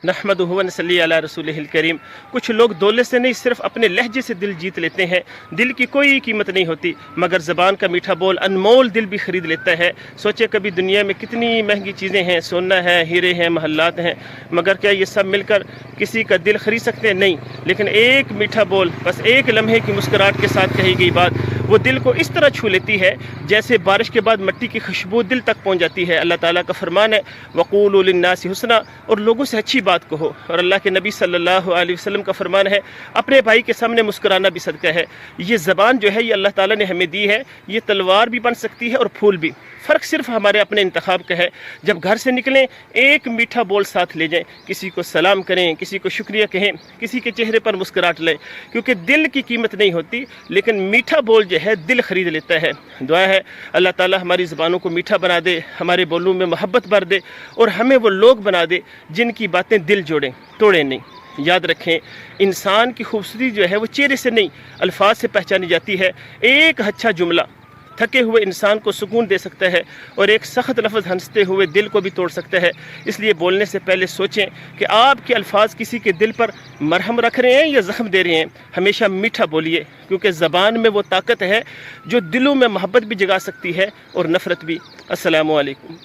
नहमदुहु व नसल्ली अला रसूलिहिल करीम। कुछ लोग दौलत से नहीं सिर्फ अपने लहजे से दिल जीत लेते हैं। दिल की कोई कीमत नहीं होती, मगर ज़बान का मीठा बोल अनमोल दिल भी ख़रीद लेता है। सोचे कभी दुनिया में कितनी महंगी चीज़ें हैं, सोना है, हीरे हैं, महल्लात हैं, मगर क्या ये सब मिलकर किसी का दिल खरीद सकते हैं? नहीं। लेकिन एक मीठा बोल, बस एक लम्हे की मुस्कुराहट के साथ कही गई बात, वो दिल को इस तरह छू लेती है जैसे बारिश के बाद मिट्टी की खुशबू दिल तक पहुँच जाती है। अल्लाह ताला का फरमान है, वक़ूलू लिन्नासि हुस्ना, और लोगों से अच्छी बात कहो। और अल्लाह के नबी सल्लल्लाहु अलैहि वसल्लम का फरमान है, अपने भाई के सामने मुस्कुराना भी सदका है। ये ज़बान जो है ये अल्लाह ताला ने हमें दी है, ये तलवार भी बन सकती है और फूल भी। फ़र्क सिर्फ हमारे अपने इंतखाब का है। जब घर से निकलें एक मीठा बोल साथ ले जाएं, किसी को सलाम करें, किसी को शुक्रिया कहें, किसी के चेहरे पर मुस्कुराहट लें, क्योंकि दिल की कीमत नहीं होती, लेकिन मीठा बोल जो है दिल ख़रीद लेता है। दुआ है अल्लाह ताला हमारी ज़बानों को मीठा बना दे, हमारे बोलों में मोहब्बत भर दे, और हमें वो लोग बना दे जिनकी बातें दिल जोड़ें, तोड़ें नहीं। याद रखें, इंसान की खूबसूरती जो है वो चेहरे से नहीं अल्फाज से पहचानी जाती है। एक अच्छा जुमला थके हुए इंसान को सुकून दे सकता है, और एक सख्त लफ्ज़ हंसते हुए दिल को भी तोड़ सकता है। इसलिए बोलने से पहले सोचें कि आपके अल्फाज किसी के दिल पर मरहम रख रहे हैं या ज़ख्म दे रहे हैं। हमेशा मीठा बोलिए, क्योंकि ज़बान में वो ताकत है जो दिलों में मोहब्बत भी जगा सकती है और नफ़रत भी। अस्सलामु अलैकुम।